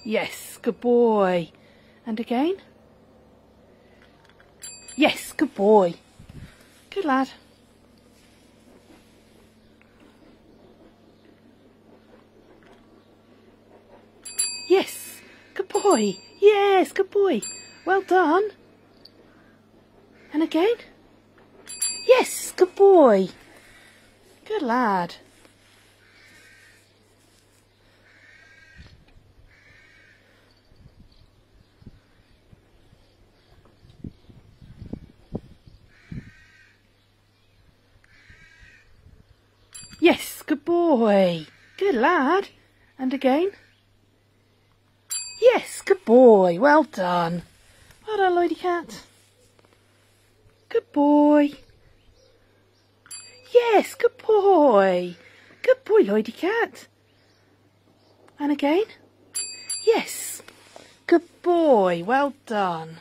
Yes, good boy. And again. Yes, good boy. Good lad. Yes, good boy. Yes, good boy. Well done. And again. Yes, good boy. Good lad. Yes, good boy. Good lad. And again. Yes, good boy. Well done. Well done, Lloydy cat. Good boy. Yes, good boy. Good boy, Lloydy cat. And again. Yes. Good boy. Well done.